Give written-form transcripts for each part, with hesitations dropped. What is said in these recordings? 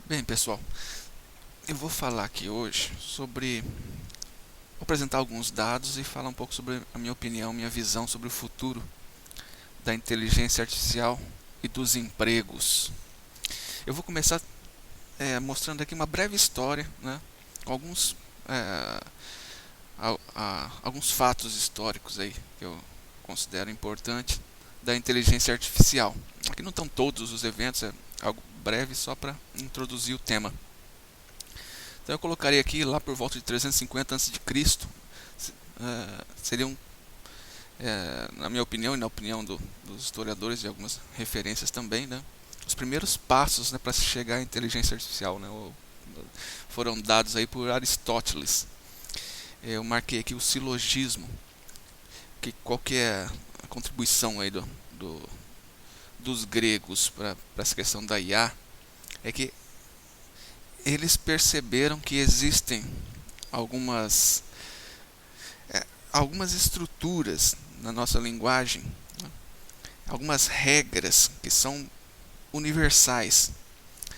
Bem, pessoal, eu vou falar aqui hoje sobre. Vou apresentar alguns dados e falar um pouco sobre a minha opinião, minha visão sobre o futuro da inteligência artificial e dos empregos. Eu vou começar mostrando aqui uma breve história, né, com é, alguns fatos históricos aí que eu considero importante da inteligência artificial. Aqui não estão todos os eventos, é algo breve só para introduzir o tema. Então eu colocaria aqui lá por volta de 350 a.C. Seriam, na minha opinião e na opinião dos historiadores e algumas referências também, né, os primeiros passos, né, para se chegar à inteligência artificial, né, foram dados aí por Aristóteles. Eu marquei aqui o silogismo, qual que é a contribuição aí dos gregos para essa questão da IA, é que eles perceberam que existem algumas algumas estruturas na nossa linguagem, né, algumas regras que são universais.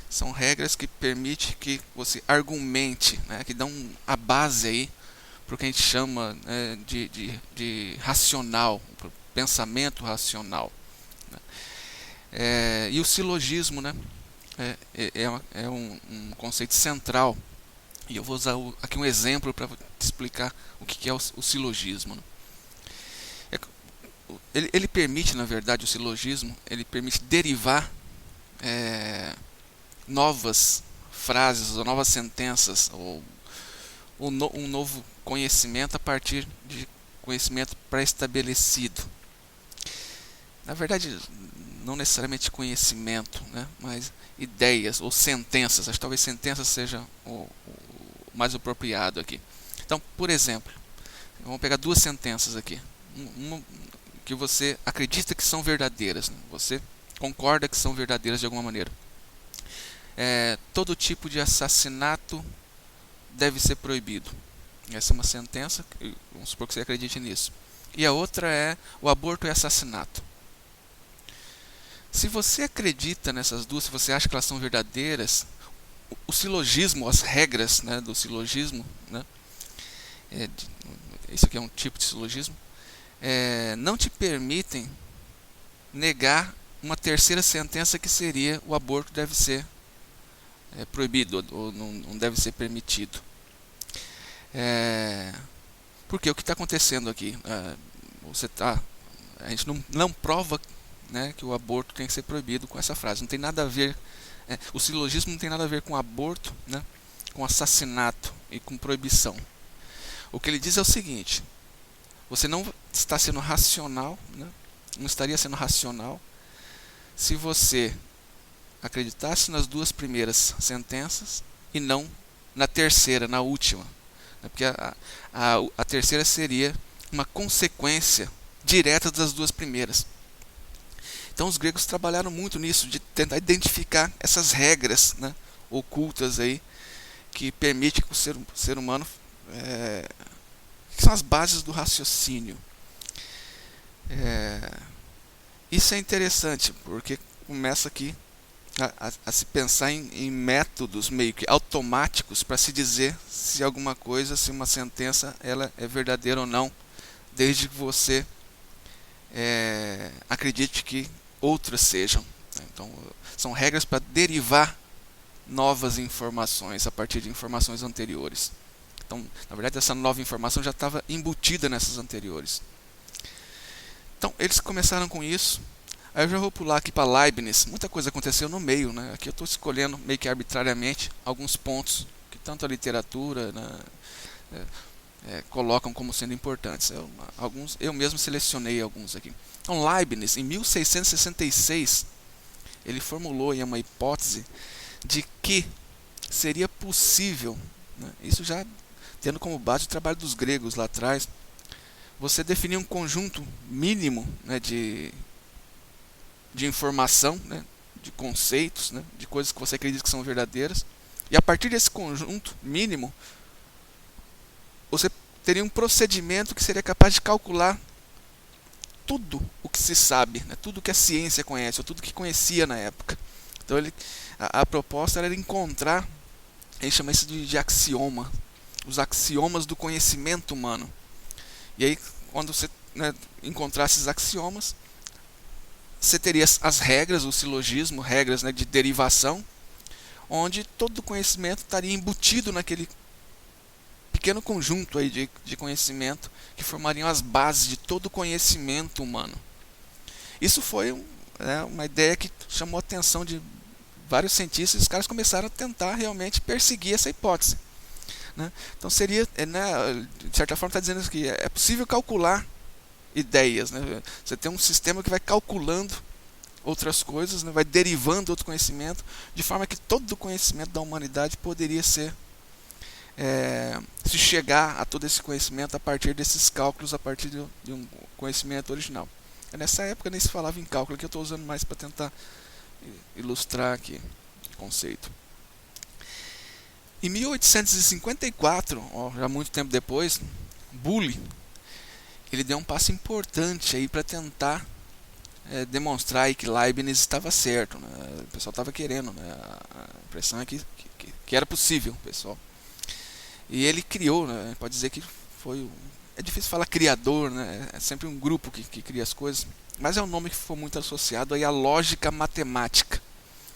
São regras que permitem que você argumente, né, que dão a base aí para o que a gente chama, né, de racional, pensamento racional. Né. E o silogismo, né, é um conceito central. E eu vou usar aqui um exemplo para explicar o que é o silogismo. Né. Ele permite, na verdade, o silogismo, ele permite derivar novas frases ou novas sentenças ou um novo conhecimento a partir de conhecimento pré-estabelecido. Na verdade, não necessariamente conhecimento, né, mas ideias ou sentenças. Acho que talvez sentença seja o mais apropriado aqui. Então, por exemplo, vamos pegar duas sentenças aqui. Uma que você acredita que são verdadeiras, né? Você concorda que são verdadeiras de alguma maneira. Todo tipo de assassinato deve ser proibido. Essa é uma sentença, vamos supor que você acredite nisso. E a outra é: o aborto é assassinato. Se você acredita nessas duas, se você acha que elas são verdadeiras, o silogismo, as regras, né, do silogismo, né, isso aqui é um tipo de silogismo, não te permitem negar uma terceira sentença, que seria: o aborto deve ser proibido ou não deve ser permitido. Porque o que está acontecendo aqui? A gente não prova, né, que o aborto tem que ser proibido com essa frase. Não tem nada a ver. O silogismo não tem nada a ver com aborto, né, com assassinato e com proibição. O que ele diz é o seguinte: você não está sendo racional, né, não estaria sendo racional se você acreditasse nas duas primeiras sentenças e não na terceira, na última. Porque a terceira seria uma consequência direta das duas primeiras. Então os gregos trabalharam muito nisso, de tentar identificar essas regras, né, ocultas aí, que permitem que o ser humano, que são as bases do raciocínio. Isso é interessante, porque começa aqui a se pensar em métodos meio que automáticos para se dizer se alguma coisa, se uma sentença, ela é verdadeira ou não, desde que você acredite que outras sejam. Então, são regras para derivar novas informações a partir de informações anteriores. Então, na verdade, essa nova informação já estava embutida nessas anteriores. Então, eles começaram com isso. Aí eu já vou pular aqui para Leibniz. Muita coisa aconteceu no meio, né? Aqui eu estou escolhendo meio que arbitrariamente alguns pontos que tanto a literatura, né, colocam como sendo importantes. Eu mesmo selecionei alguns aqui. Então, Leibniz, em 1666, ele formulou uma hipótese de que seria possível, né, isso já tendo como base o trabalho dos gregos lá atrás, você definir um conjunto mínimo, né, de informação, né, de conceitos, né, de coisas que você acredita que são verdadeiras, e a partir desse conjunto mínimo, você teria um procedimento que seria capaz de calcular tudo o que se sabe, né, tudo o que a ciência conhece, ou tudo que conhecia na época. Então a proposta era encontrar, ele chama isso de axioma, os axiomas do conhecimento humano. E aí, quando você, né, encontrasse esses axiomas, você teria as regras, o silogismo, regras, né, de derivação, onde todo o conhecimento estaria embutido naquele pequeno conjunto aí de conhecimento que formariam as bases de todo o conhecimento humano. Isso foi, né, uma ideia que chamou a atenção de vários cientistas, e os caras começaram a tentar realmente perseguir essa hipótese, né? Então seria, né, de certa forma está dizendo que é possível calcular ideias, né? Você tem um sistema que vai calculando outras coisas, né, vai derivando outro conhecimento, de forma que todo o conhecimento da humanidade poderia ser, se chegar a todo esse conhecimento a partir desses cálculos, a partir de um conhecimento original. Nessa época nem se falava em cálculo, que eu estou usando mais para tentar ilustrar aqui o conceito. Em 1854, já muito tempo depois, Boole, ele deu um passo importante aí para tentar demonstrar aí que Leibniz estava certo, né? O pessoal estava querendo, né? A impressão é que era possível, pessoal. E ele criou, né? Pode dizer que foi, é difícil falar criador, né? É sempre um grupo que cria as coisas, mas é um nome que foi muito associado aí à lógica matemática.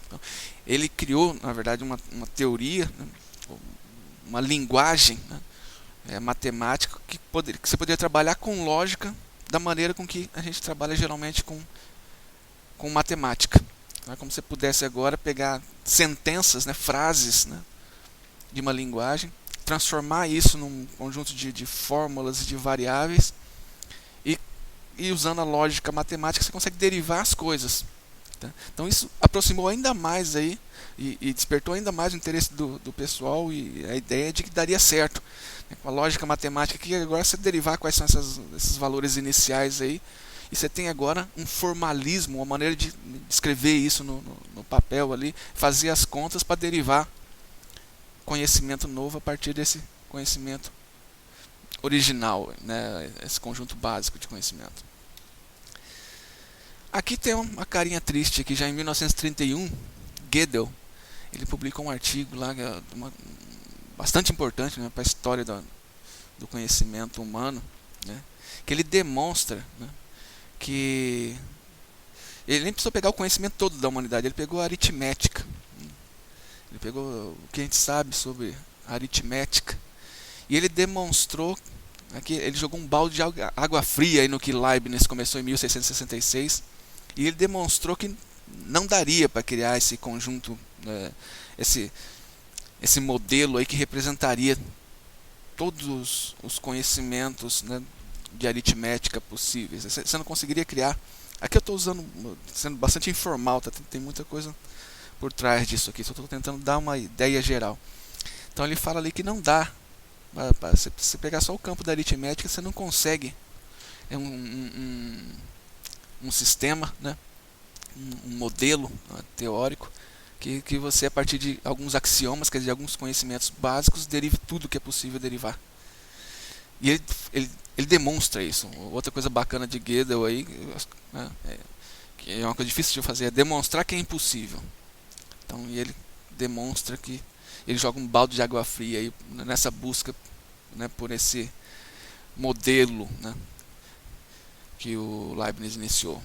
Então, ele criou, na verdade, uma teoria, né? Uma linguagem, né, matemática que você poderia trabalhar com lógica da maneira com que a gente trabalha geralmente com matemática. É como se você pudesse agora pegar sentenças, né, frases, né, de uma linguagem, transformar isso num conjunto de fórmulas e de variáveis, e usando a lógica matemática você consegue derivar as coisas. Tá? Então isso aproximou ainda mais aí, e despertou ainda mais o interesse do pessoal, e a ideia de que daria certo, né, com a lógica matemática, que agora você derivar quais são esses valores iniciais aí, e você tem agora um formalismo, uma maneira de escrever isso no papel ali, fazer as contas para derivar conhecimento novo a partir desse conhecimento original, né, esse conjunto básico de conhecimento. Aqui tem uma carinha triste, que já em 1931, Gödel, ele publicou um artigo lá, bastante importante, né, para a história do conhecimento humano, né, que ele demonstra, né, que ele nem precisou pegar o conhecimento todo da humanidade, ele pegou a aritmética, ele pegou o que a gente sabe sobre a aritmética, e ele demonstrou, aqui ele jogou um balde de água fria aí no que Leibniz começou em 1666, e ele demonstrou que não daria para criar esse conjunto, esse modelo aí que representaria todos os conhecimentos, né, de aritmética possíveis. Você não conseguiria criar. Aqui eu estou sendo bastante informal, tá? Tem muita coisa por trás disso aqui, só estou tentando dar uma ideia geral. Então ele fala ali que não dá para você pegar só o campo da aritmética, você não consegue um sistema, né, um modelo, né, teórico, que você, a partir de alguns axiomas, quer dizer, alguns conhecimentos básicos, derive tudo que é possível derivar. E ele demonstra isso. Outra coisa bacana de Gödel aí, né, que é uma coisa difícil de fazer, é demonstrar que é impossível. Então, e ele demonstra que ele joga um balde de água fria aí, nessa busca, né, por esse modelo, né, que o Leibniz iniciou.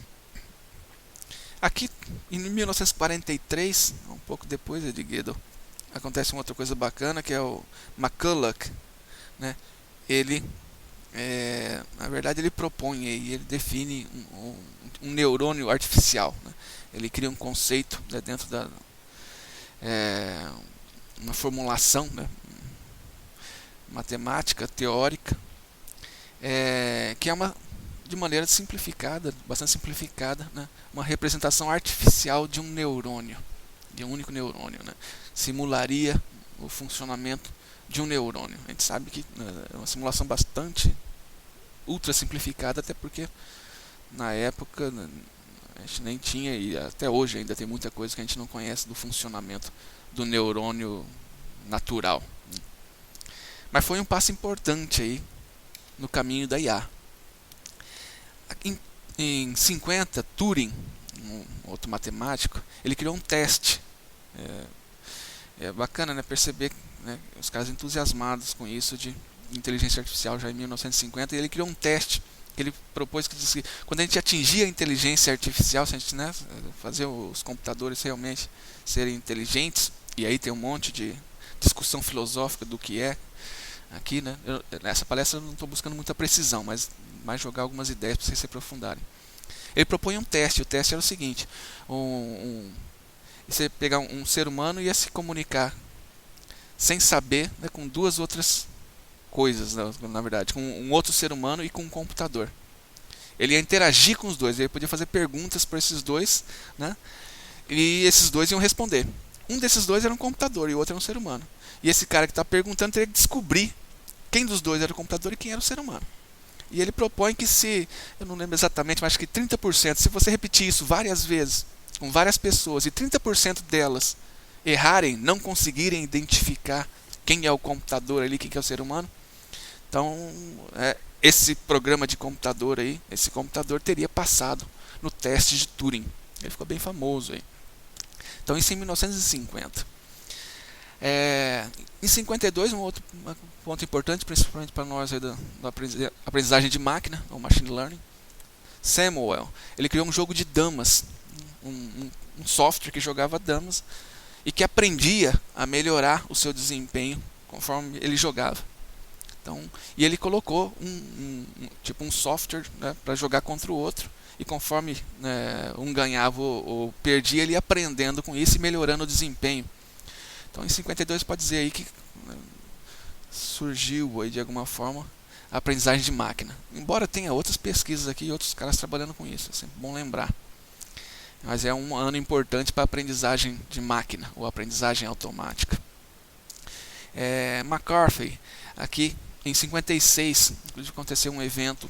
Aqui, em 1943, um pouco depois de Gödel, acontece uma outra coisa bacana, que é o McCulloch, né? Ele, na verdade, ele propõe e ele define um neurônio artificial, né? Ele cria um conceito, né, dentro da uma formulação, né, matemática, teórica, que é de maneira simplificada, bastante simplificada, né, uma representação artificial de um neurônio, de um único neurônio, né, simularia o funcionamento de um neurônio. A gente sabe que é uma simulação bastante ultra simplificada, até porque na época a gente nem tinha, e até hoje ainda tem muita coisa que a gente não conhece do funcionamento do neurônio natural. Mas foi um passo importante aí no caminho da IA. Em 50, Turing, um outro matemático, ele criou um teste. É bacana, né, perceber, né, os caras entusiasmados com isso de inteligência artificial já em 1950, e ele criou um teste que ele propôs, que diz que quando a gente atingir a inteligência artificial, se a gente, né, fazer os computadores realmente serem inteligentes, e aí tem um monte de discussão filosófica do que é aqui, né? Nessa palestra eu não estou buscando muita precisão, mas mais jogar algumas ideias para vocês se aprofundarem. Ele propõe um teste. O teste era o seguinte: você pegar um ser humano e ia se comunicar sem saber, né, com duas outras coisas, na verdade, com um outro ser humano e com um computador. Ele ia interagir com os dois, ele podia fazer perguntas para esses dois, né, e esses dois iam responder. Um desses dois era um computador e o outro era um ser humano. E esse cara que está perguntando teria que descobrir quem dos dois era o computador e quem era o ser humano. E ele propõe que, se, eu não lembro exatamente, mas acho que 30%, se você repetir isso várias vezes, com várias pessoas, e 30% delas errarem, não conseguirem identificar quem é o computador ali, quem é o ser humano, então esse programa de computador aí, esse computador teria passado no teste de Turing. Ele ficou bem famoso aí. Então isso em 1950. Em 52, um outro ponto importante, principalmente para nós aí da aprendizagem de máquina, ou machine learning, Samuel, ele criou um jogo de damas, um software que jogava damas e que aprendia a melhorar o seu desempenho conforme ele jogava. Então, e ele colocou tipo um software, né, para jogar contra o outro, e conforme, né, um ganhava ou perdia, ele ia aprendendo com isso e melhorando o desempenho. Então, em 52 pode dizer aí que, né, surgiu aí de alguma forma a aprendizagem de máquina. Embora tenha outras pesquisas aqui e outros caras trabalhando com isso, é sempre bom lembrar. Mas é um ano importante para a aprendizagem de máquina, ou aprendizagem automática. McCarthy, aqui em 56, inclusive aconteceu um evento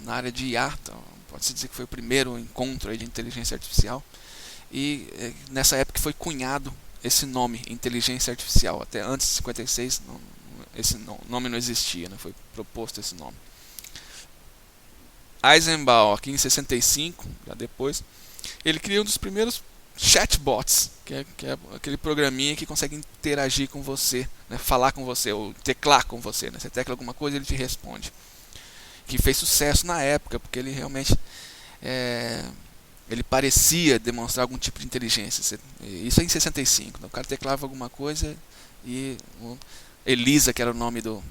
na área de IA, então, pode-se dizer que foi o primeiro encontro aí de inteligência artificial, e nessa época foi cunhado esse nome, inteligência artificial. Até antes de 56, esse nome não existia, né? Foi proposto esse nome. Eisenhower, aqui em 65, já depois, ele cria um dos primeiros chatbots, que é aquele programinha que consegue interagir com você, né? Falar com você, ou teclar com você, né? Você tecla alguma coisa e ele te responde. Que fez sucesso na época, porque ele realmente ele parecia demonstrar algum tipo de inteligência. Isso é em 65. Então, o cara teclava alguma coisa e Elisa, que era o nome do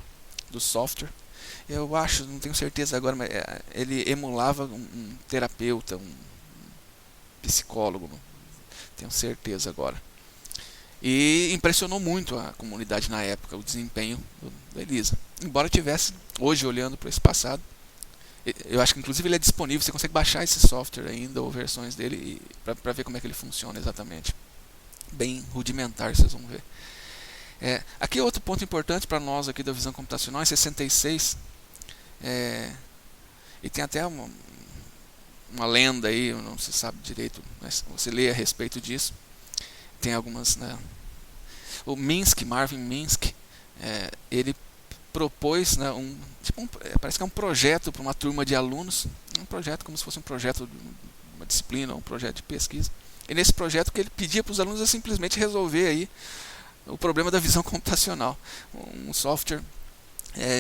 software, eu acho, não tenho certeza agora, mas ele emulava um terapeuta, um psicólogo, não tenho certeza agora. E impressionou muito a comunidade na época, o desempenho do Elisa. Embora tivesse, hoje olhando para esse passado, eu acho que inclusive ele é disponível, você consegue baixar esse software ainda, ou versões dele, para ver como é que ele funciona exatamente. Bem rudimentar, vocês vão ver. Aqui outro ponto importante para nós aqui da visão computacional, em 66, e tem até uma lenda aí, não se sabe direito, mas você lê a respeito disso. Tem algumas, né? O Marvin Minsky, ele propôs, né, parece que é um projeto para uma turma de alunos, um projeto como se fosse um projeto de uma disciplina, um projeto de pesquisa. E nesse projeto, que ele pedia para os alunos é simplesmente resolver aí o problema da visão computacional, um software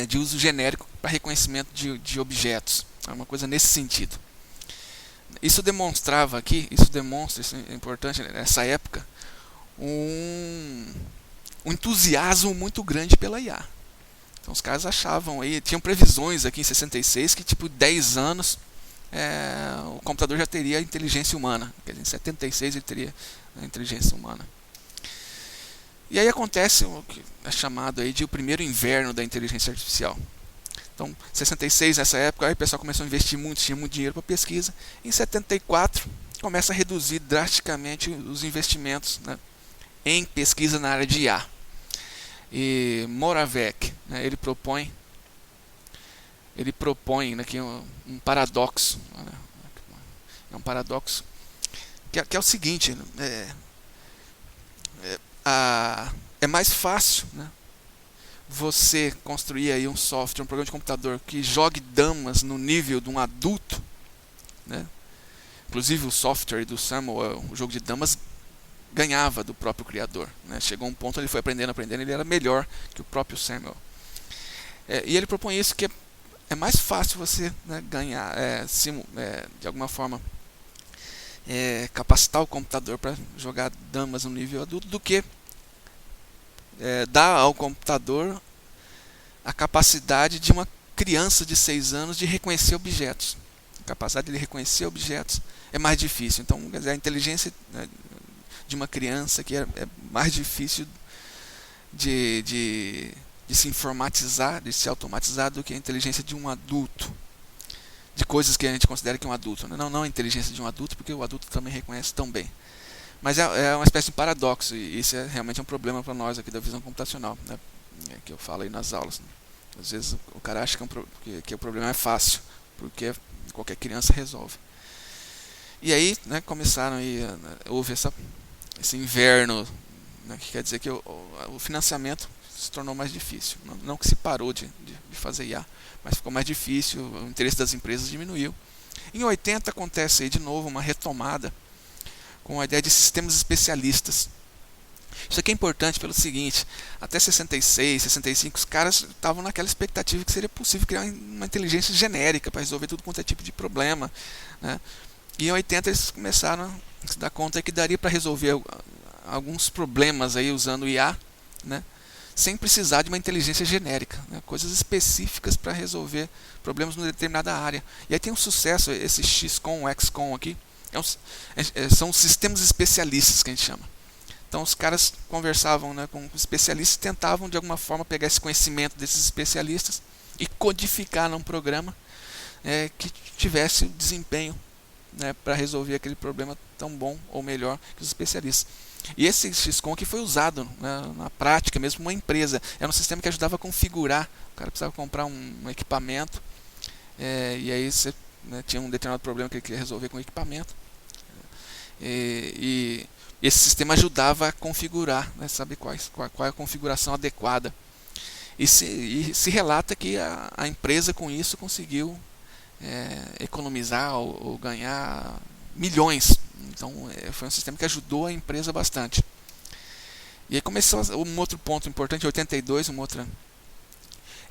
de uso genérico para reconhecimento de objetos, uma coisa nesse sentido. Isso demonstra, isso é importante nessa época, um entusiasmo muito grande pela IA. Então os caras achavam aí, tinham previsões aqui em 66 que tipo 10 anos o computador já teria a inteligência humana. Quer dizer, em 76 ele teria a inteligência humana. E aí acontece o que é chamado aí de o primeiro inverno da inteligência artificial. Então, 66 nessa época, aí o pessoal começou a investir muito, tinha muito dinheiro para pesquisa. Em 74 começa a reduzir drasticamente os investimentos, né, em pesquisa na área de IA. E Moravec, né, ele propõe aqui um paradoxo, né, é um paradoxo que é o seguinte, é mais fácil, né, você construir aí um software, um programa de computador que jogue damas no nível de um adulto, né, inclusive o software do Samuel, o jogo de damas, ganhava do próprio criador, né? Chegou um ponto, ele foi aprendendo, ele era melhor que o próprio Samuel. E ele propõe isso, que é mais fácil você, né, ganhar, de alguma forma, capacitar o computador para jogar damas no nível adulto, do que dar ao computador a capacidade de uma criança de 6 anos de reconhecer objetos. A capacidade de reconhecer objetos é mais difícil. Então, quer dizer, a inteligência, né, de uma criança que é mais difícil de se informatizar, de se automatizar, do que a inteligência de um adulto. De coisas que a gente considera que é um adulto. Não a inteligência de um adulto, porque o adulto também reconhece tão bem. Mas é uma espécie de paradoxo, e isso realmente é um problema para nós aqui da visão computacional, né, que eu falo aí nas aulas. Né? Às vezes o cara acha que o problema é fácil, porque qualquer criança resolve. E aí, né, começaram aí, houve esse inverno, né, que quer dizer que o financiamento se tornou mais difícil. Não que se parou de fazer IA, mas ficou mais difícil, o interesse das empresas diminuiu. Em 80 acontece aí de novo uma retomada com a ideia de sistemas especialistas. Isso aqui é importante pelo seguinte: até 66, 65, os caras estavam naquela expectativa que seria possível criar uma inteligência genérica para resolver tudo quanto é tipo de problema, né? E em 80 eles começaram a se dar conta que daria para resolver alguns problemas aí usando IA, né, sem precisar de uma inteligência genérica, né, coisas específicas para resolver problemas numa determinada área. E aí tem um sucesso, esse XCOM, XCOM aqui, são sistemas especialistas que a gente chama. Então os caras conversavam, né, com especialistas, tentavam de alguma forma pegar esse conhecimento desses especialistas e codificar num programa que tivesse desempenho, né, para resolver aquele problema tão bom ou melhor que os especialistas. E esse XCOM que foi usado, né, na prática mesmo, uma empresa. Era um sistema que ajudava a configurar. O cara precisava comprar um equipamento, e aí você, né, tinha um determinado problema que ele queria resolver com o equipamento. E esse sistema ajudava a configurar, né, saber qual é a configuração adequada. E se relata que a empresa com isso conseguiu economizar ou ganhar milhões. Então foi um sistema que ajudou a empresa bastante. E aí começou um outro ponto importante, em 82,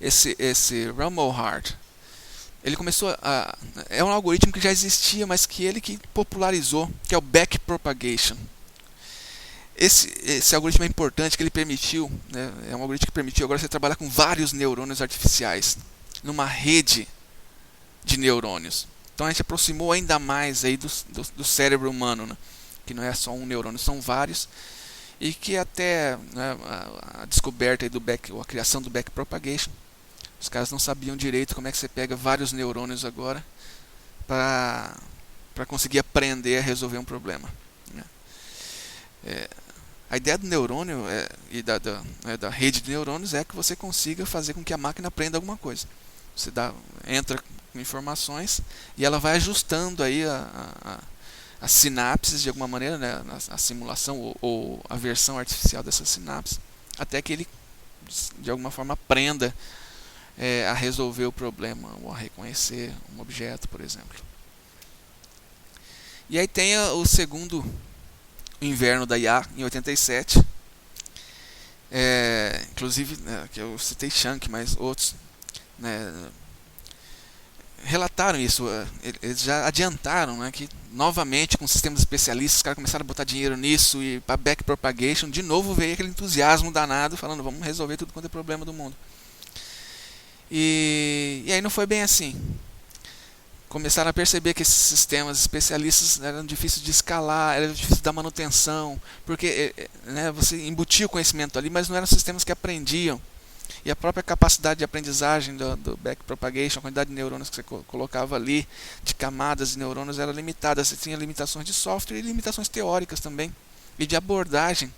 esse Rumelhart, ele começou é um algoritmo que já existia, mas que ele que popularizou, que é o backpropagation. Esse algoritmo é importante, que ele permitiu, né, é um algoritmo que permitiu agora você trabalhar com vários neurônios artificiais numa rede de neurônios. Então a gente aproximou ainda mais aí do cérebro humano, né? Que não é só um neurônio, são vários, e que até, né, a descoberta aí ou a criação do backpropagation, os caras não sabiam direito como é que você pega vários neurônios agora para conseguir aprender a resolver um problema, né? A ideia do neurônio e da rede de neurônios é que você consiga fazer com que a máquina aprenda alguma coisa. Você entra com informações e ela vai ajustando aí as sinapses de alguma maneira, né, a simulação ou a versão artificial dessas sinapses, até que ele de alguma forma aprenda a resolver o problema ou a reconhecer um objeto, por exemplo. E aí tem o segundo inverno da IA em 87, inclusive, né, que eu citei Chunk, mas outros, né, relataram isso. Eles já adiantaram, né, que novamente com sistemas especialistas os caras começaram a botar dinheiro nisso, e para backpropagation de novo veio aquele entusiasmo danado falando vamos resolver tudo quanto é problema do mundo. E aí não foi bem assim. Começaram a perceber que esses sistemas especialistas eram difíceis de escalar, era difícil da manutenção, porque, né, você embutia o conhecimento ali, mas não eram sistemas que aprendiam. E a própria capacidade de aprendizagem do backpropagation, a quantidade de neurônios que você colocava ali, de camadas de neurônios, era limitada. Você tinha limitações de software e limitações teóricas também, e de abordagem,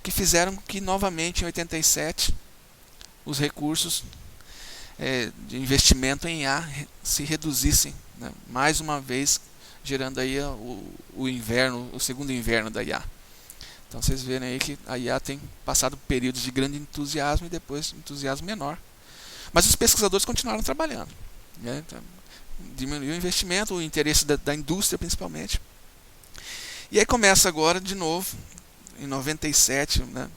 que fizeram que novamente em 87 os recursos de investimento em IA se reduzissem, né, mais uma vez gerando aí o segundo inverno da IA. Então vocês verem aí que a IA tem passado períodos de grande entusiasmo e depois entusiasmo menor. Mas os pesquisadores continuaram trabalhando, né? diminuiu o investimento, o interesse da indústria principalmente. E aí começa agora de novo, em 97, né,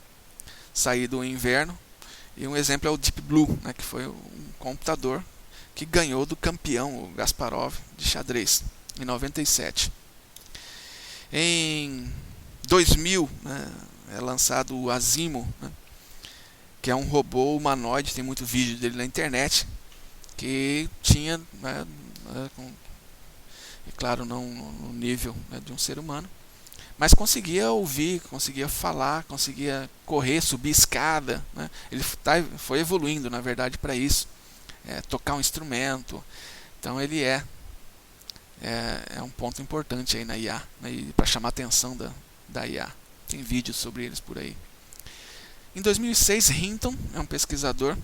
sair do inverno. E um exemplo é o Deep Blue, né, que foi um computador que ganhou do campeão, o Kasparov, de xadrez, em 97. Em 2000, né, é lançado o Asimo, né, que é um robô humanoide, tem muito vídeo dele na internet, que tinha, né, claro, não no nível, né, de um ser humano, mas conseguia ouvir, conseguia falar, conseguia correr, subir escada, né? Ele foi evoluindo, na verdade, para isso, tocar um instrumento. Então ele é um ponto importante aí na IA, né? Para chamar a atenção da IA. Tem vídeos sobre eles por aí. Em 2006, Hinton é um pesquisador.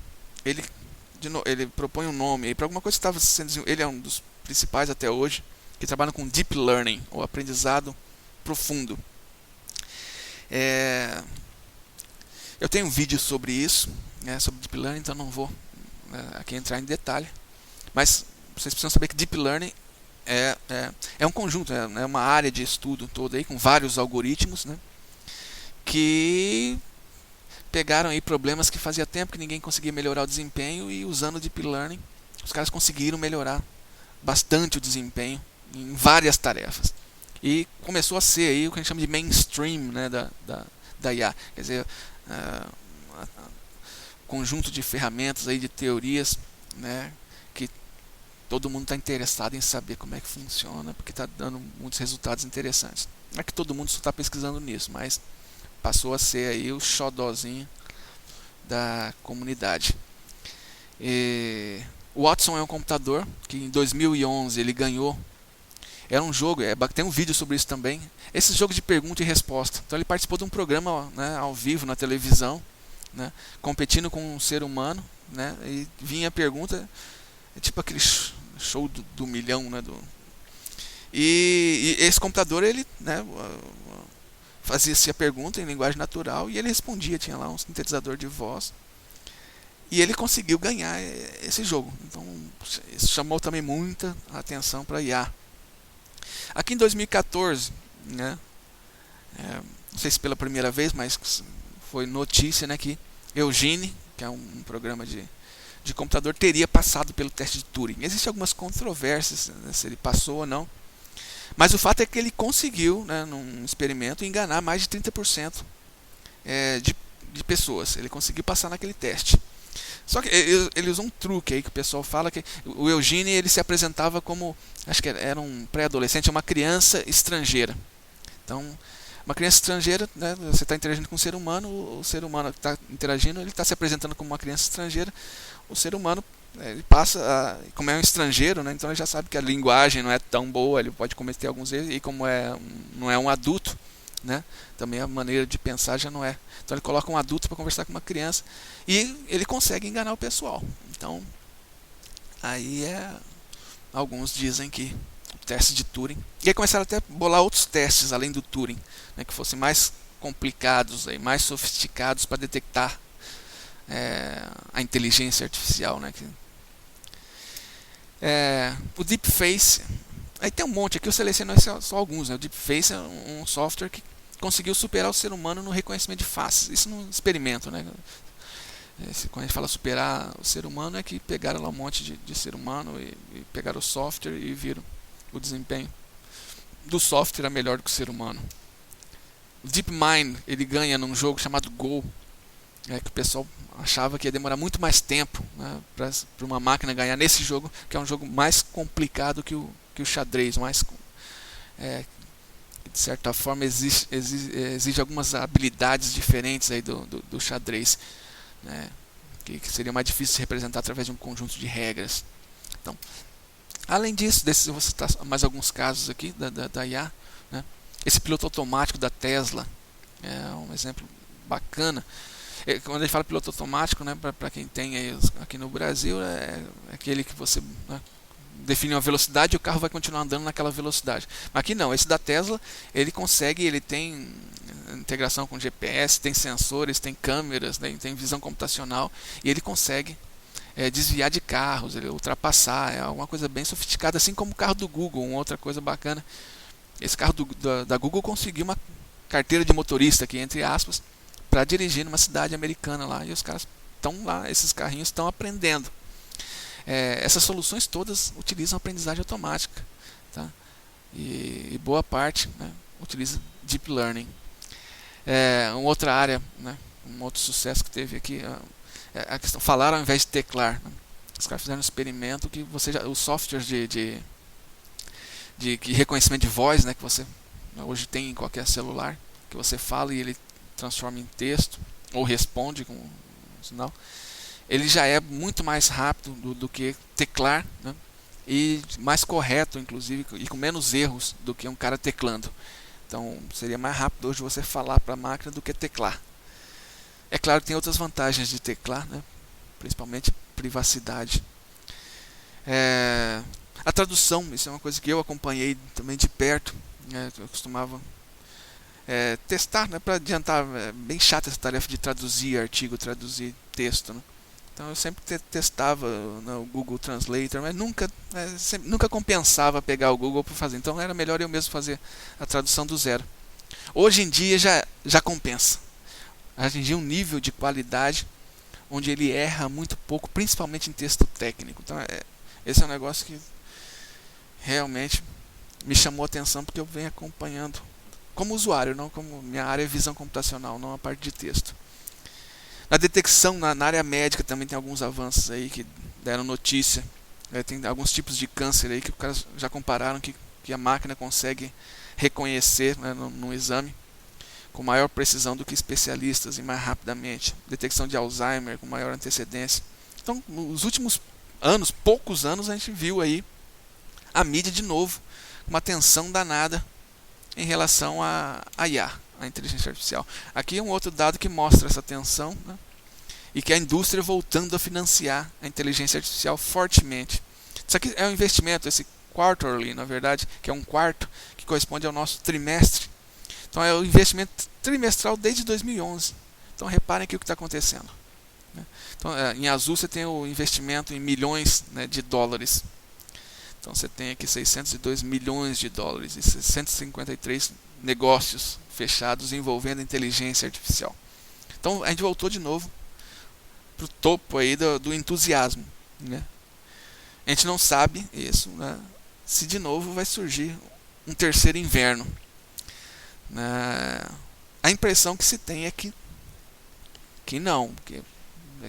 Ele propõe um nome para alguma coisa que estava sendo. Ele é um dos principais até hoje que trabalha com Deep Learning, ou aprendizado profundo. Eu tenho um vídeo sobre isso, sobre Deep Learning, então não vou aqui entrar em detalhe. Mas vocês precisam saber que Deep Learning é um conjunto, é uma área de estudo toda aí, com vários algoritmos, né, que pegaram aí problemas que fazia tempo que ninguém conseguia melhorar o desempenho, e usando Deep Learning os caras conseguiram melhorar bastante o desempenho em várias tarefas. E começou a ser aí o que a gente chama de mainstream, né, da IA. Quer dizer, conjunto de ferramentas, aí, de teorias, né, que todo mundo está interessado em saber como é que funciona, porque está dando muitos resultados interessantes. Não é que todo mundo só está pesquisando nisso, mas passou a ser aí o xodózinho da comunidade. O Watson é um computador que em 2011 ele ganhou. Era um jogo, tem um vídeo sobre isso também. Esse jogo de pergunta e resposta. Então ele participou de um programa, né, ao vivo na televisão, né, competindo com um ser humano, né, e vinha a pergunta, tipo aquele show do milhão, né, e esse computador, ele, né, fazia-se a pergunta em linguagem natural e ele respondia, tinha lá um sintetizador de voz. E ele conseguiu ganhar esse jogo. Então isso chamou também muita atenção para a IA. Aqui em 2014, né, não sei se pela primeira vez, mas foi notícia, né, que Eugene, que é um programa de computador, teria passado pelo teste de Turing. Existem algumas controvérsias, né, se ele passou ou não, mas o fato é que ele conseguiu, né, num experimento, enganar mais de 30% de pessoas. Ele conseguiu passar naquele teste. Só que ele usou um truque aí que o pessoal fala, que o Eugene, ele se apresentava como, acho que era um pré-adolescente, uma criança estrangeira. Então, uma criança estrangeira, né, você está interagindo com um ser humano, o ser humano que está interagindo, ele está se apresentando como uma criança estrangeira, o ser humano, ele passa, como é um estrangeiro, né, então ele já sabe que a linguagem não é tão boa, ele pode cometer alguns erros, e como não é um adulto, né, também a maneira de pensar já não é. Então ele coloca um adulto para conversar com uma criança e ele consegue enganar o pessoal. Então, aí alguns dizem que o teste de Turing. E aí começaram até a bolar outros testes além do Turing, né, que fossem mais complicados, aí, mais sofisticados para detectar a inteligência artificial, né, o DeepFace. Aí tem um monte aqui, eu selecionei só alguns, né? O DeepFace é um software que conseguiu superar o ser humano no reconhecimento de faces. Isso no experimento, né? Quando a gente fala superar o ser humano, é que pegaram lá um monte de ser humano e pegaram o software e viram o desempenho do software é melhor do que o ser humano. O DeepMind, ele ganha num jogo chamado Go, que o pessoal achava que ia demorar muito mais tempo, né, para uma máquina ganhar nesse jogo, que é um jogo mais complicado que o xadrez, mais, de certa forma exige algumas habilidades diferentes aí do xadrez, né, que seria mais difícil de representar através de um conjunto de regras. Então, além disso, eu vou citar mais alguns casos aqui da IA, né. Esse piloto automático da Tesla é um exemplo bacana. Quando a gente fala piloto automático, né, para quem tem aí aqui no Brasil, é aquele que você, né, define uma velocidade e o carro vai continuar andando naquela velocidade. Mas aqui não, esse da Tesla, ele tem integração com GPS, tem sensores, tem câmeras, né, tem visão computacional, e ele consegue desviar de carros, ele ultrapassar, é alguma coisa bem sofisticada, assim como o carro do Google, uma outra coisa bacana. Esse carro da Google conseguiu uma carteira de motorista aqui, entre aspas, para dirigir numa cidade americana lá, e os caras estão lá, esses carrinhos estão aprendendo. Essas soluções todas utilizam aprendizagem automática, tá? E boa parte, né, utiliza Deep Learning. Uma outra área, né, um outro sucesso que teve aqui, a questão, falar ao invés de teclar, né? Os caras fizeram um experimento que os softwares de reconhecimento de voz, né, que você hoje tem em qualquer celular, que você fala e ele transforma em texto ou responde com um sinal, ele já é muito mais rápido do que teclar, né, e mais correto, inclusive, e com menos erros do que um cara teclando. Então seria mais rápido hoje você falar para a máquina do que teclar. É claro que tem outras vantagens de teclar, né, principalmente privacidade. A tradução, isso é uma coisa que eu acompanhei também de perto, né, eu costumava testar, né, para adiantar. É bem chata essa tarefa de traduzir artigo, traduzir texto, né? Então eu sempre testava no Google Translator, mas nunca compensava pegar o Google para fazer. Então era melhor eu mesmo fazer a tradução do zero. Hoje em dia já compensa. Atingir um nível de qualidade onde ele erra muito pouco, principalmente em texto técnico. Então esse é um negócio que realmente me chamou a atenção, porque eu venho acompanhando como usuário, não como minha área é visão computacional, não a parte de texto. Na detecção, na área médica também tem alguns avanços aí que deram notícia. Tem alguns tipos de câncer aí que os caras já compararam que a máquina consegue reconhecer, né, no exame com maior precisão do que especialistas e mais rapidamente. Detecção de Alzheimer com maior antecedência. Então, nos últimos anos, poucos anos, a gente viu aí a mídia de novo uma atenção danada em relação a IA, a inteligência artificial. Aqui é um outro dado que mostra essa tensão, né? E que a indústria voltando a financiar a inteligência artificial fortemente. Isso aqui é um investimento, esse quarterly, na verdade, que é um quarto, que corresponde ao nosso trimestre. Então é o investimento trimestral desde 2011. Então reparem aqui o que está acontecendo, né? Então, em azul você tem o investimento em milhões, né, de dólares. Então você tem aqui 602 milhões de dólares e 653 negócios fechados envolvendo inteligência artificial. Então a gente voltou de novo para o topo aí do entusiasmo, né? A gente não sabe isso, né, se de novo vai surgir um terceiro inverno. A impressão que se tem é que não,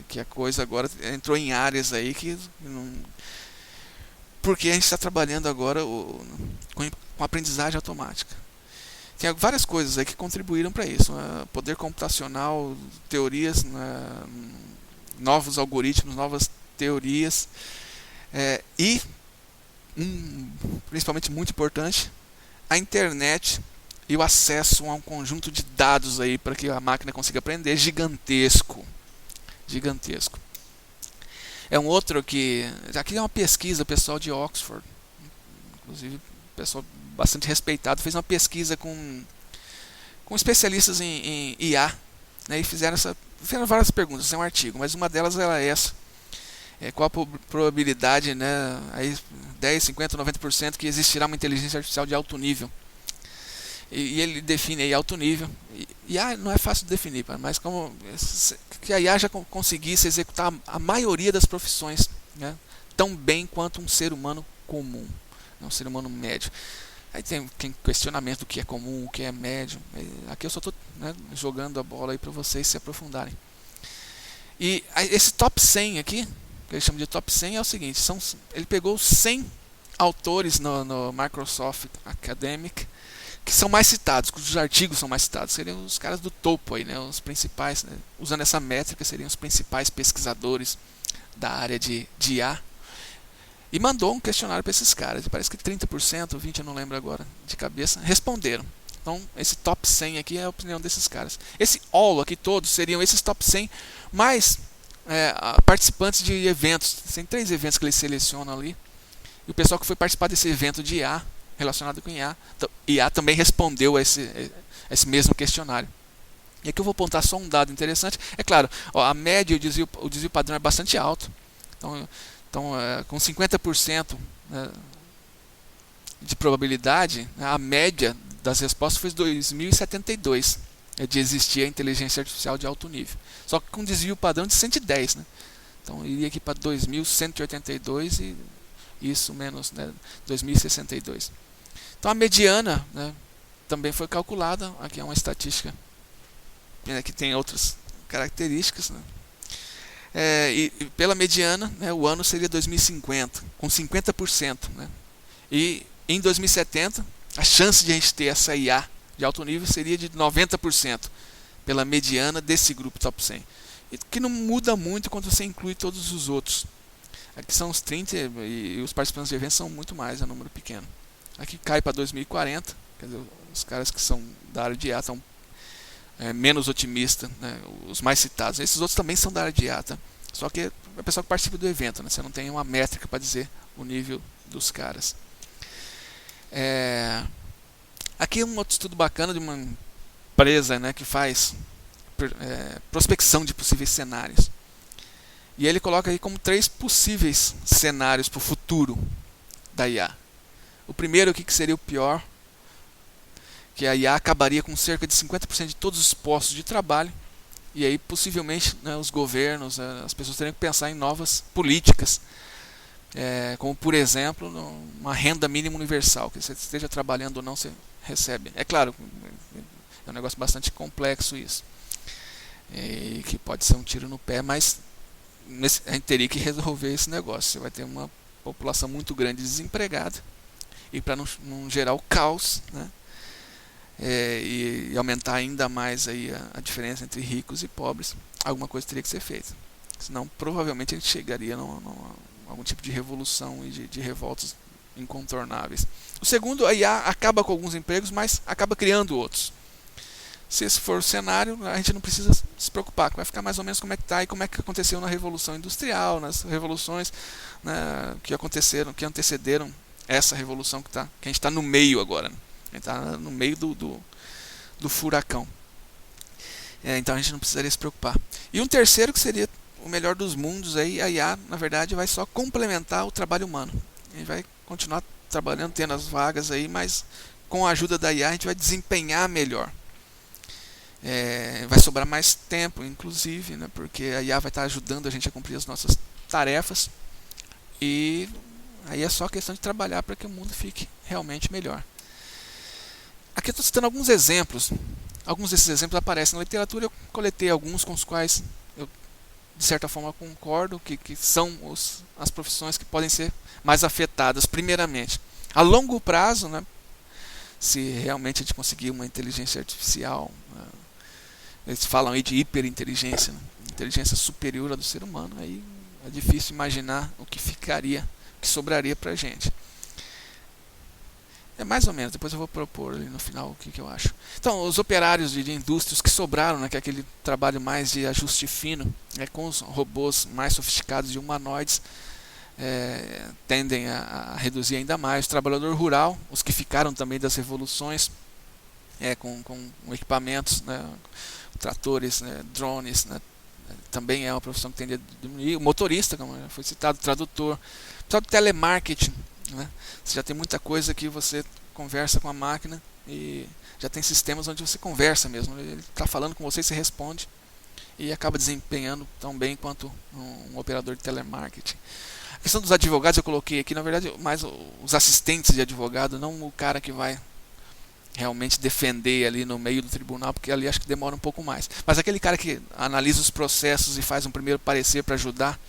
que a coisa agora entrou em áreas aí que não, porque a gente está trabalhando agora com aprendizagem automática. Tem várias coisas aí que contribuíram para isso, né? Poder computacional, teorias, né? Novos algoritmos, novas teorias, e principalmente muito importante, a internet e o acesso a um conjunto de dados aí para que a máquina consiga aprender gigantesco. É um outro que aqui é uma pesquisa, pessoal de Oxford, inclusive pessoal bastante respeitado, fez uma pesquisa com especialistas em IA, né, e fizeram várias perguntas. Esse é um artigo, mas uma delas era essa: qual a probabilidade, né, aí 10, 50, 90% que existirá uma inteligência artificial de alto nível. E ele define aí alto nível. E não é fácil de definir, mas como que a IA já conseguisse executar a maioria das profissões, né, tão bem quanto um ser humano comum, um ser humano médio. Aí tem questionamento do que é comum, o que é médio. Aqui eu só estou, né, jogando a bola aí para vocês se aprofundarem. E esse top 100 aqui, que ele chama de top 100, é o seguinte: ele pegou 100 autores no Microsoft Academic que são mais citados, cujos artigos são mais citados, seriam os caras do topo aí, né, os principais, né, usando essa métrica, seriam os principais pesquisadores da área de IA, e mandou um questionário para esses caras, e parece que 30%, 20%, eu não lembro agora de cabeça, responderam. Então esse top 100 aqui é a opinião desses caras. Esse all aqui todos seriam esses top 100 mais participantes de eventos. Tem 3 eventos que eles selecionam ali, e o pessoal que foi participar desse evento de IA relacionado com IA. Então, IA também respondeu a esse mesmo questionário. E aqui eu vou apontar só um dado interessante. É claro, a média, o desvio padrão é bastante alto. Com 50%, né, de probabilidade, a média das respostas foi 2072, de existir a inteligência artificial de alto nível. Só que com desvio padrão de 110, né? Então iria aqui para 2182 e isso menos, né, 2062. Então a mediana, né, também foi calculada. Aqui é uma estatística, né, que tem outras características, né? E pela mediana, né, o ano seria 2050, com 50%. Né? E em 2070, a chance de a gente ter essa IA de alto nível seria de 90%, pela mediana desse grupo top 100. E que não muda muito quando você inclui todos os outros. Aqui são os 30 e os participantes de eventos são muito mais, é um número pequeno. Aqui cai para 2040, quer dizer, os caras que são da área de IA estão menos otimistas, né, os mais citados. Esses outros também são da área de IA, tá? Só que é o pessoal que participa do evento, né? Você não tem uma métrica para dizer o nível dos caras. Aqui é um outro estudo bacana de uma empresa, né, que faz prospecção de possíveis cenários. E ele coloca aí como 3 possíveis cenários para o futuro da IA. O primeiro, o que seria o pior, que a IA acabaria com cerca de 50% de todos os postos de trabalho, e aí possivelmente, né, os governos, as pessoas teriam que pensar em novas políticas, como por exemplo uma renda mínima universal, que você esteja trabalhando ou não, você recebe. É claro, é um negócio bastante complexo isso, e que pode ser um tiro no pé, mas a gente teria que resolver esse negócio. Você vai ter uma população muito grande desempregada, e para não gerar o caos, né, e aumentar ainda mais aí a diferença entre ricos e pobres, alguma coisa teria que ser feita. Senão provavelmente a gente chegaria a algum tipo de revolução e de revoltas incontornáveis. O segundo, a IA acaba com alguns empregos, mas acaba criando outros. Se esse for o cenário, a gente não precisa se preocupar, vai ficar mais ou menos como é que está e como é que aconteceu na Revolução Industrial, nas revoluções, né, que aconteceram, que antecederam essa revolução que a gente está no meio agora, né? A gente está no meio do furacão. Então a gente não precisaria se preocupar. E um terceiro, que seria o melhor dos mundos, aí a IA, na verdade, vai só complementar o trabalho humano. A gente vai continuar trabalhando, tendo as vagas aí, mas com a ajuda da IA a gente vai desempenhar melhor. Vai sobrar mais tempo, inclusive, né, porque a IA vai estar ajudando a gente a cumprir as nossas tarefas. E aí é só questão de trabalhar para que o mundo fique realmente melhor. Aqui eu estou citando alguns exemplos. Alguns desses exemplos aparecem na literatura. Eu coletei alguns com os quais eu, de certa forma, concordo que são as profissões que podem ser mais afetadas. Primeiramente, a longo prazo, né, se realmente a gente conseguir uma inteligência artificial, eles falam aí de hiperinteligência, né, inteligência superior à do ser humano, aí é difícil imaginar o que ficaria, o que sobraria para a gente. É mais ou menos, depois eu vou propor ali no final o que eu acho. Então, os operários de indústrias que sobraram, né, que é aquele trabalho mais de ajuste fino, com os robôs mais sofisticados e humanoides, tendem a reduzir ainda mais. O trabalhador rural, os que ficaram também das revoluções, com equipamentos, né, tratores, né, drones, né, também é uma profissão que tende a diminuir. O motorista, como foi citado, o tradutor, o pessoal do telemarketing, né? Você já tem muita coisa que você conversa com a máquina e já tem sistemas onde você conversa mesmo. Ele está falando com você e você responde e acaba desempenhando tão bem quanto um operador de telemarketing. A questão dos advogados eu coloquei aqui, na verdade, mais os assistentes de advogado, não o cara que vai realmente defender ali no meio do tribunal, porque ali acho que demora um pouco mais. Mas aquele cara que analisa os processos e faz um primeiro parecer para ajudar,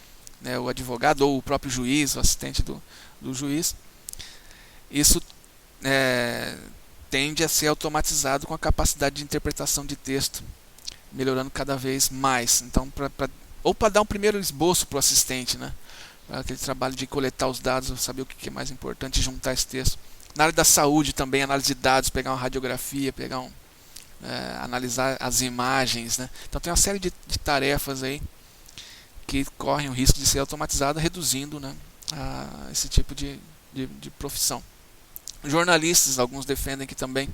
né, o advogado ou o próprio juiz, o assistente do juiz, isso tende a ser automatizado com a capacidade de interpretação de texto, melhorando cada vez mais. Então, ou para dar um primeiro esboço para o assistente, né, aquele trabalho de coletar os dados, saber o que é mais importante, juntar esse texto. Na área da saúde também, análise de dados, pegar uma radiografia, analisar as imagens, né? Então tem uma série de tarefas aí que correm o risco de ser automatizada, reduzindo, né, esse tipo de profissão. Jornalistas, alguns defendem que também,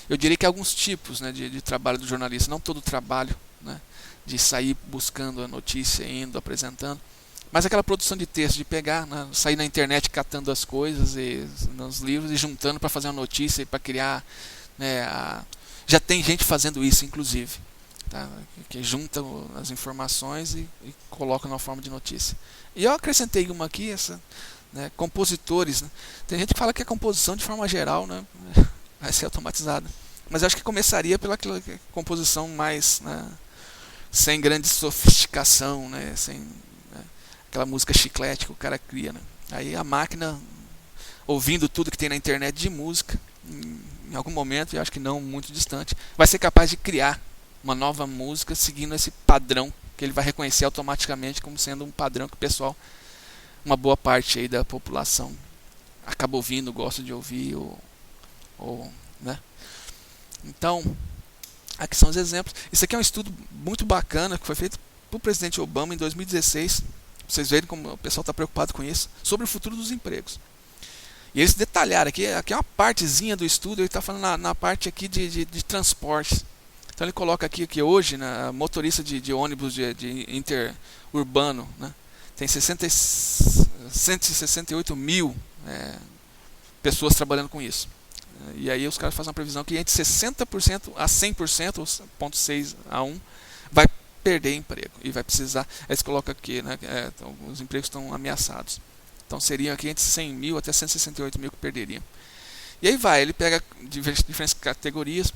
eu diria que alguns tipos, né, de trabalho do jornalista, não todo o trabalho, né, de sair buscando a notícia, indo, apresentando, Mas aquela produção de texto, de pegar, né, sair na internet catando as coisas nos livros e juntando para fazer uma notícia e para criar, né, já tem gente fazendo isso, inclusive, tá? Que junta as informações e coloca na forma de notícia. E eu acrescentei uma aqui, né, compositores. Né? Tem gente que fala que a composição de forma geral, né, vai ser automatizada. Mas eu acho que começaria pela composição mais, né, sem grande sofisticação, né, sem, né, aquela música chiclete que o cara cria. Né? Aí a máquina, ouvindo tudo que tem na internet de música, em algum momento, e acho que não muito distante, vai ser capaz de criar uma nova música seguindo esse padrão que ele vai reconhecer automaticamente como sendo um padrão que o pessoal, uma boa parte aí da população, acaba ouvindo, gosta de ouvir, né? Então, aqui são os exemplos. Isso aqui é um estudo muito bacana que foi feito pelo presidente Obama em 2016. Vocês verem como o pessoal está preocupado com isso, sobre o futuro dos empregos. E eles detalharam aqui é uma partezinha do estudo, ele está falando na parte aqui de transporte. Então ele coloca aqui que hoje, né, motorista de ônibus de interurbano, né, tem 168 mil pessoas trabalhando com isso. E aí os caras fazem uma previsão que entre 60% a 100%, 0,6 a 1, vai perder emprego. E vai precisar, eles colocam aqui, né, então, os empregos estão ameaçados. Então seriam aqui entre 100 mil até 168 mil que perderiam. E aí ele pega diferentes categorias.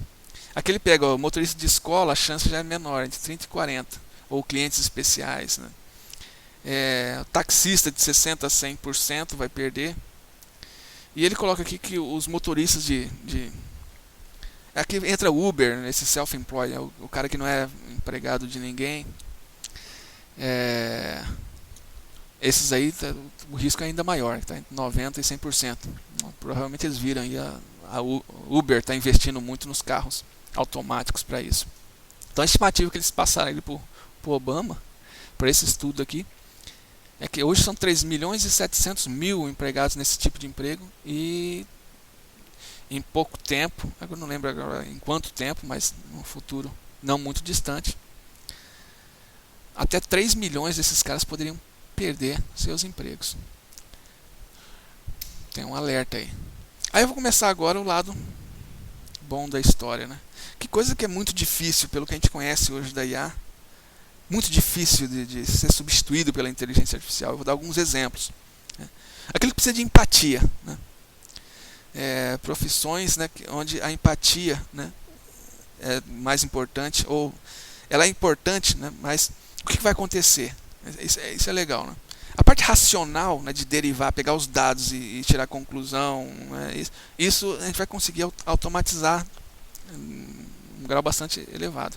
Aqui ele pega o motorista de escola, a chance já é menor, entre 30 e 40. Ou clientes especiais. Né? O taxista de 60% a 100% vai perder. E ele coloca aqui que os motoristas aqui entra o Uber, esse self-employed, o cara que não é empregado de ninguém. Esses aí, o risco é ainda maior, está entre 90% e 100%. Provavelmente eles viram aí a Uber está investindo muito nos carros automáticos para isso. Então a estimativa que eles passaram ali para o Obama, para esse estudo aqui, é que hoje são 3 milhões e 700 mil empregados nesse tipo de emprego e em pouco tempo, eu não lembro agora em quanto tempo, mas no futuro não muito distante, até 3 milhões desses caras poderiam perder seus empregos. Tem um alerta aí. Aí eu vou começar agora o lado bom da história, né? Que coisa que é muito difícil, pelo que a gente conhece hoje da IA, muito difícil de ser substituído pela inteligência artificial. Eu vou dar alguns exemplos. Né? Aquilo que precisa de empatia. Né? Profissões, né, onde a empatia, né, é mais importante, ou ela é importante, né, mas o que vai acontecer? Isso é legal. Né? A parte racional, né, de derivar, pegar os dados e tirar conclusão, né, isso a gente vai conseguir automatizar em um grau bastante elevado.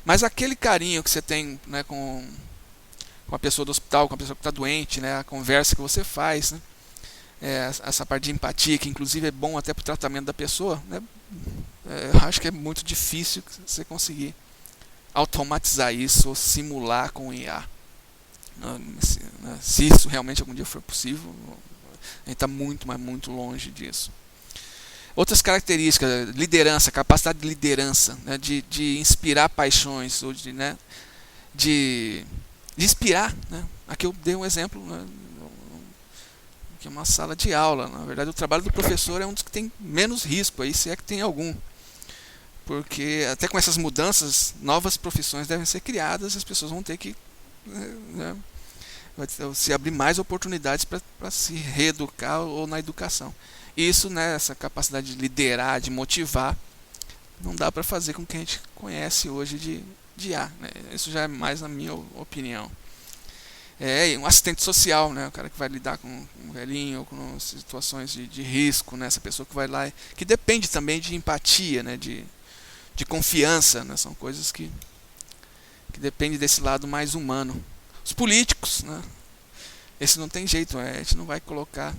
Mas aquele carinho que você tem, né, com a pessoa do hospital, com a pessoa que está doente, né, a conversa que você faz, né, essa parte de empatia, que inclusive é bom até para o tratamento da pessoa, né, eu acho que é muito difícil você conseguir automatizar isso ou simular com o IA. Se isso realmente algum dia for possível, a gente está muito, mas muito longe disso. Outras características, liderança, capacidade de liderança, né, de inspirar paixões, ou de inspirar. Né. Aqui eu dei um exemplo, né, que é uma sala de aula. Na verdade, o trabalho do professor é um dos que tem menos risco, aí, se é que tem algum. Porque até com essas mudanças, novas profissões devem ser criadas, as pessoas vão ter que, né, vai se abrir mais oportunidades para se reeducar ou na educação. Isso, né, essa capacidade de liderar, de motivar, não dá para fazer com o que a gente conhece hoje de IA. Né? Isso já é mais na minha opinião. Um assistente social, né, o cara que vai lidar com um velhinho, com situações de risco, né, essa pessoa que vai lá, que depende também de empatia, né, de confiança, né, são coisas que dependem desse lado mais humano. Os políticos, né, esse não tem jeito, a gente não vai colocar,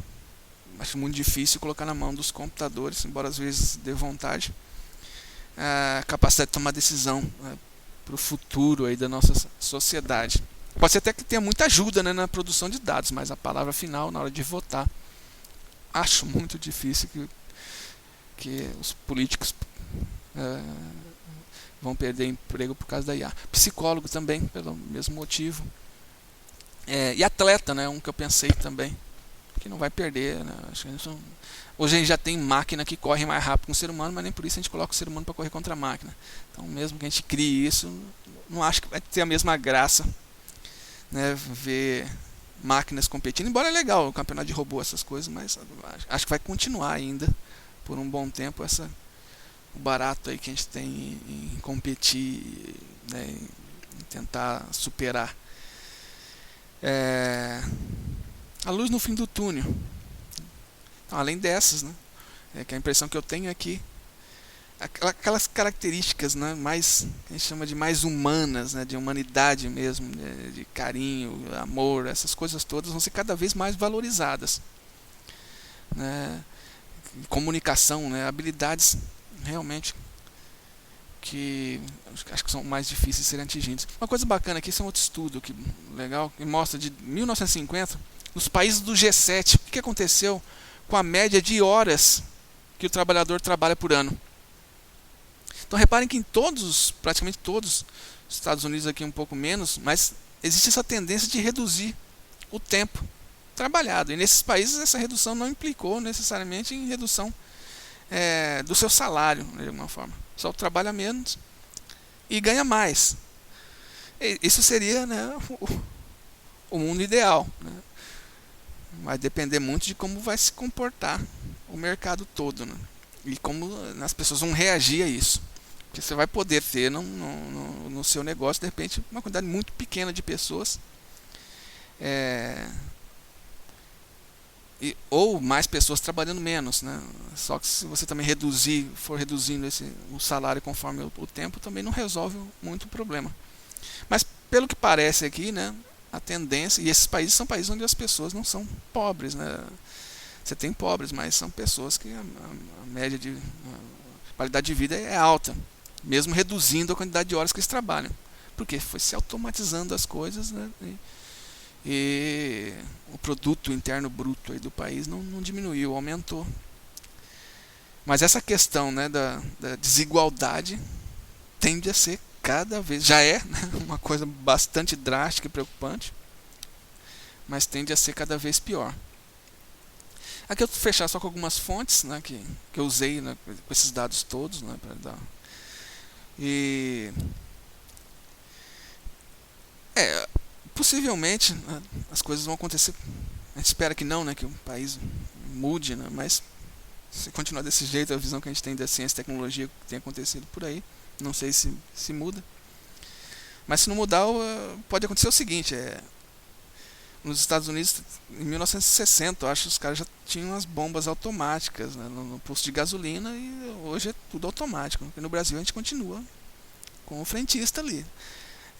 acho muito difícil colocar na mão dos computadores, embora às vezes dê vontade, a capacidade de tomar decisão, né, para o futuro aí da nossa sociedade. Pode ser até que tenha muita ajuda, né, na produção de dados, mas a palavra final, na hora de votar, acho muito difícil que os políticos vão perder emprego por causa da IA. Psicólogo também, pelo mesmo motivo. E atleta, né? Um que eu pensei também, que não vai perder, né? Acho que hoje a gente já tem máquina que corre mais rápido que um ser humano, mas nem por isso a gente coloca o ser humano para correr contra a máquina. Então, mesmo que a gente crie isso, não acho que vai ter a mesma graça, né? Ver máquinas competindo, embora é legal o campeonato de robô, essas coisas, mas acho que vai continuar ainda por um bom tempo o barato aí que a gente tem em competir, né? Em tentar superar. É, a luz no fim do túnel. Então, além dessas, né? Que a impressão que eu tenho é que aquelas características, né, mais que a gente chama de mais humanas, né, de humanidade mesmo, né, de carinho, amor, essas coisas todas vão ser cada vez mais valorizadas, né? Comunicação, né, habilidades realmente que acho que são mais difíceis de serem atingidas. Uma coisa bacana aqui, esse é um outro estudo que legal, que mostra de 1950 nos países do G7 o que aconteceu com a média de horas que o trabalhador trabalha por ano. Então reparem que em praticamente todos, os Estados Unidos aqui um pouco menos, mas existe essa tendência de reduzir o tempo trabalhado. E nesses países essa redução não implicou necessariamente em redução do seu salário, de alguma forma. Só trabalha menos e ganha mais. Isso seria, né, o mundo ideal, né? Vai depender muito de como vai se comportar o mercado todo, né? E como as pessoas vão reagir a isso. Porque você vai poder ter no seu negócio, de repente, uma quantidade muito pequena de pessoas, ou mais pessoas trabalhando menos, né? Só que se você também for reduzindo o salário conforme o tempo, também não resolve muito o problema. Mas pelo que parece aqui, né, a tendência, e esses países são países onde as pessoas não são pobres, né? Você tem pobres, mas são pessoas que a média de qualidade de vida é alta, mesmo reduzindo a quantidade de horas que eles trabalham, porque foi se automatizando as coisas, né? E o produto interno bruto aí do país não diminuiu, aumentou. Mas essa questão, né, da desigualdade tende a ser cada vez, já é, né, uma coisa bastante drástica e preocupante, mas tende a ser cada vez pior. Aqui eu vou fechar só com algumas fontes, né, que eu usei, né, com esses dados todos, né, para dar. E possivelmente, né, as coisas vão acontecer. A gente espera que não, né, que o país mude, né, mas se continuar desse jeito, a visão que a gente tem da ciência e tecnologia que tem acontecido por aí, não sei se muda. Mas se não mudar, pode acontecer o seguinte: nos Estados Unidos, em 1960, eu acho que os caras já tinham as bombas automáticas, né, no posto de gasolina, e hoje é tudo automático. E no Brasil a gente continua com o frentista ali.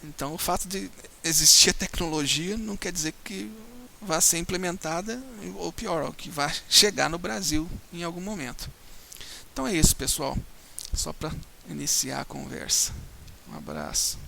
Então o fato de existir a tecnologia não quer dizer que vá ser implementada, ou pior, que vai chegar no Brasil em algum momento. Então é isso, pessoal. Só para iniciar a conversa. Um abraço.